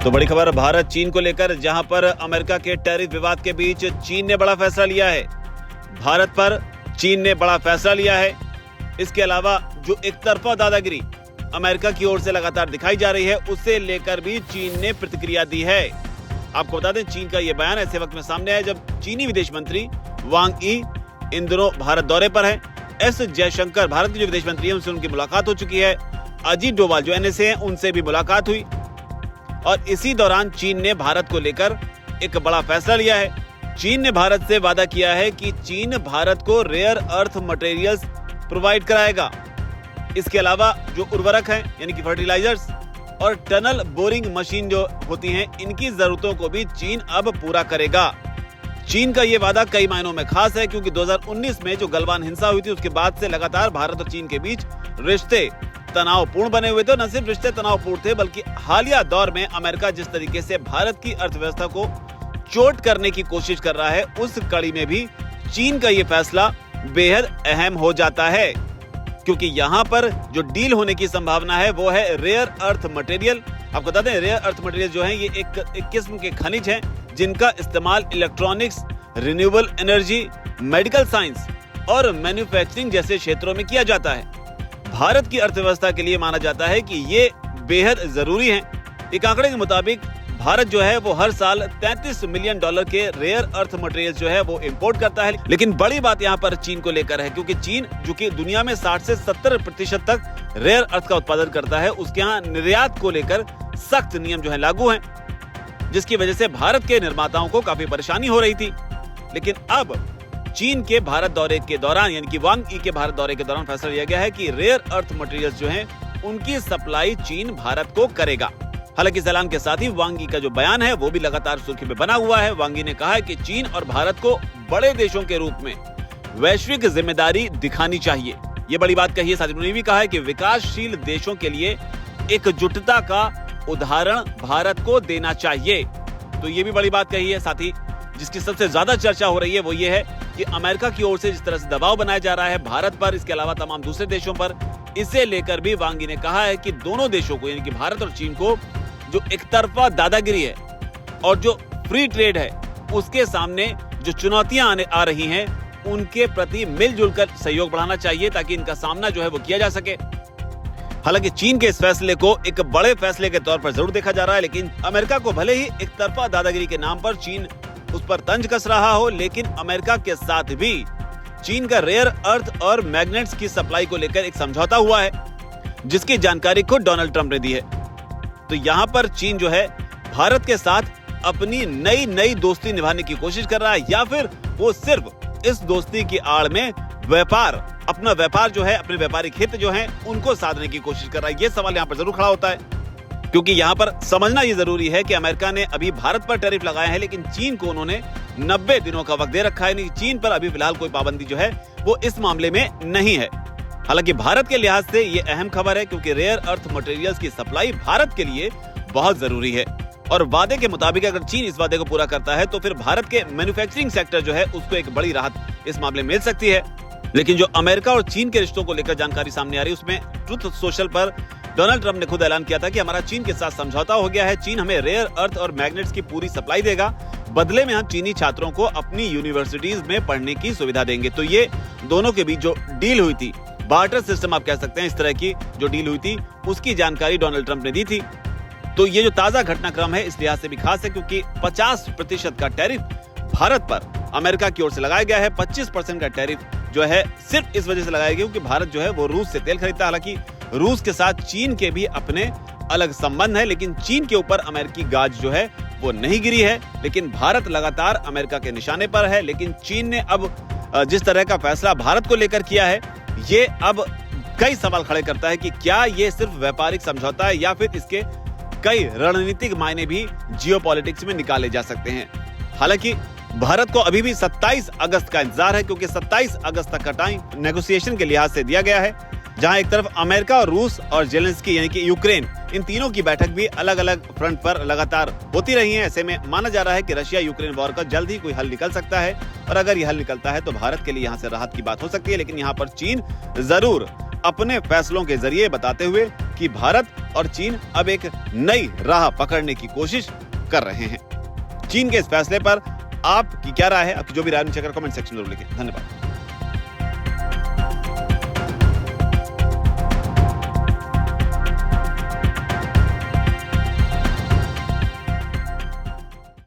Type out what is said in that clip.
तो बड़ी खबर भारत चीन को लेकर, जहां पर अमेरिका के टैरिफ विवाद के बीच चीन ने बड़ा फैसला लिया है। भारत पर चीन ने बड़ा फैसला लिया है। इसके अलावा जो एक तरफा दादागिरी अमेरिका की ओर से लगातार दिखाई जा रही है, उसे लेकर भी चीन ने प्रतिक्रिया दी है। आपको बता दें, चीन का यह बयान ऐसे वक्त में सामने आया जब चीनी विदेश मंत्री वांग यी इन दिनों भारत दौरे पर है। एस जयशंकर भारत के जो विदेश मंत्री हैं, उनसे उनकी मुलाकात हो चुकी है। अजीत डोभाल जो एनएसए हैं, उनसे भी मुलाकात हुई और इसी दौरान चीन ने भारत को लेकर एक बड़ा फैसला लिया है। चीन ने भारत से वादा किया है कि चीन भारत को रेयर अर्थ मटेरियल्स प्रोवाइड कराएगा। इसके अलावा जो उर्वरक हैं, यानी कि फर्टिलाइजर्स और टनल बोरिंग मशीन जो होती हैं, इनकी जरूरतों को भी चीन अब पूरा करेगा। चीन का ये वादा कई मायनों में खास है, क्योंकि 2019 में जो गलवान हिंसा हुई थी, उसके बाद से लगातार भारत और चीन के बीच रिश्ते तनावपूर्ण बने हुए थे। न सिर्फ रिश्ते तनावपूर्ण थे, बल्कि हालिया दौर में अमेरिका जिस तरीके से भारत की अर्थव्यवस्था को चोट करने की कोशिश कर रहा है, उस कड़ी में भी चीन का ये फैसला बेहद अहम हो जाता है, क्योंकि यहाँ पर जो डील होने की संभावना है वो है रेयर अर्थ मटेरियल। आपको बता दें, रेयर अर्थ मटेरियल जो है, ये एक किस्म के खनिज हैं जिनका इस्तेमाल electronics, renewable energy, medical science और मैन्युफैक्चरिंग जैसे क्षेत्रों में किया जाता है। भारत की अर्थव्यवस्था के लिए माना जाता है कि ये बेहद जरूरी है। एक आंकड़े के मुताबिक भारत जो है वो हर साल $33 मिलियन के रेयर अर्थ मटेरियल जो है वो इंपोर्ट करता है। लेकिन बड़ी बात यहाँ पर चीन को लेकर है, क्योंकि चीन जो कि दुनिया में 60 से 70% तक रेयर अर्थ का उत्पादन करता है, उसके यहाँ निर्यात को लेकर सख्त नियम जो है लागू हैं, जिसकी वजह से भारत के निर्माताओं को काफी परेशानी हो रही थी। लेकिन अब चीन के भारत दौरे के दौरान, यानी कि वांग यी के भारत दौरे के दौरान फैसला लिया गया है कि रेयर अर्थ मटेरियल्स जो हैं, उनकी सप्लाई चीन भारत को करेगा। हालांकि इस ऐलान के साथ ही वांग यी का जो बयान है वो भी लगातार सुर्खी में बना हुआ है। वांग यी ने कहा है कि चीन और भारत को बड़े देशों के रूप में वैश्विक जिम्मेदारी दिखानी चाहिए। ये बड़ी बात कही है। साथ ही उन्होंने भी कहा है कि विकासशील देशों के लिए एकजुटता का उदाहरण भारत को देना चाहिए। तो ये भी बड़ी बात कही है। साथ ही जिसकी सबसे ज्यादा चर्चा हो रही है वो ये है कि अमेरिका की ओर से जिस तरह से दबाव बनाया जा रहा है भारत पर, इसके अलावा तमाम दूसरे देशों पर, इसे लेकर भी वांग यी ने कहा है कि दोनों देशों को, यानी कि भारत और चीन को, जो एक तरफा दादागिरी है और जो फ्री ट्रेड है, उसके सामने जो चुनौतियां आ रही हैं, उनके प्रति मिलजुल कर सहयोग बढ़ाना चाहिए, ताकि इनका सामना जो है वो किया जा सके। हालांकि चीन के इस फैसले को एक बड़े फैसले के तौर पर जरूर देखा जा रहा है, लेकिन अमेरिका को भले ही एक तरफा दादागिरी के नाम पर चीन उस पर तंज कस रहा हो, लेकिन अमेरिका के साथ भी चीन का रेयर अर्थ और मैग्नेट्स की सप्लाई को लेकर एक समझौता हुआ है, जिसकी जानकारी खुद डोनाल्ड ट्रंप ने दी है। तो यहाँ पर चीन जो है भारत के साथ अपनी नई दोस्ती निभाने की कोशिश कर रहा है, या फिर वो सिर्फ इस दोस्ती की आड़ में अपना व्यापार जो है, अपने व्यापारिक हित जो है, उनको साधने की कोशिश कर रहा है। ये सवाल यहाँ पर जरूर खड़ा होता है, क्योंकि यहाँ पर समझना ये जरूरी है कि अमेरिका ने अभी भारत पर टैरिफ लगाए हैं, लेकिन चीन को उन्होंने 90 दिनों का वक्त दे रखा है। चीन पर अभी फिलहाल कोई पाबंदी जो है वो इस मामले में नहीं है। हालांकि भारत के लिहाज से ये अहम खबर है, क्योंकि रेयर अर्थ मटेरियल्स की सप्लाई भारत के लिए बहुत जरूरी है। और वादे के मुताबिक अगर चीन इस वादे को पूरा करता है, तो फिर भारत के मैन्युफैक्चरिंग सेक्टर जो है उसको एक बड़ी राहत इस मामले में मिल सकती है। लेकिन जो अमेरिका और चीन के रिश्तों को लेकर जानकारी सामने आ रही है, उसमें ट्रुथ सोशल पर डोनाल्ड ट्रंप ने खुद ऐलान किया था कि हमारा चीन के साथ समझौता हो गया है। चीन हमें रेयर अर्थ और मैग्नेट्स की पूरी सप्लाई देगा, बदले में हम चीनी छात्रों को अपनी यूनिवर्सिटीज में पढ़ने की सुविधा देंगे। तो ये दोनों के बीच जो डील हुई थी, बार्टर सिस्टम आप कह सकते हैं, इस तरह की जो डील हुई थी, उसकी जानकारी डोनाल्ड ट्रंप ने दी थी। तो ये जो ताजा घटनाक्रम है, इस लिहाज से भी खास है, क्योंकि 50% का टैरिफ भारत पर अमेरिका की ओर से लगाया गया है। 25% का टैरिफ जो है सिर्फ इस वजह से लगाया गया क्योंकि भारत जो है वो रूस से तेल खरीदता है। हालांकि रूस के साथ चीन के भी अपने अलग संबंध है, लेकिन चीन के ऊपर अमेरिकी गाज जो है वो नहीं गिरी है। लेकिन भारत लगातार अमेरिका के निशाने पर है। लेकिन चीन ने अब जिस तरह का फैसला भारत को लेकर किया है, ये अब कई सवाल खड़े करता है कि क्या ये सिर्फ व्यापारिक समझौता है, या फिर इसके कई रणनीतिक मायने भी जियोपॉलिटिक्स में निकाले जा सकते हैं। हालांकि भारत को अभी भी 27 अगस्त का इंतजार है, क्योंकि 27 अगस्त तक का टाइम नेगोशिएशन के लिहाज से दिया गया है, जहां एक तरफ अमेरिका और रूस और जेलेंस्की यानी कि यूक्रेन, इन तीनों की बैठक भी अलग अलग फ्रंट पर लगातार होती रही है। ऐसे में माना जा रहा है कि रशिया यूक्रेन वॉर का जल्द ही कोई हल निकल सकता है, और अगर यह हल निकलता है तो भारत के लिए यहाँ से राहत की बात हो सकती है। लेकिन यहाँ पर चीन जरूर अपने फैसलों के जरिए बताते हुए कि भारत और चीन अब एक नई राह पकड़ने की कोशिश कर रहे हैं। चीन के इस फैसले पर आपकी क्या राय है? आपकी जो भी राय नीचे कमेंट सेक्शन में लिखें। धन्यवाद।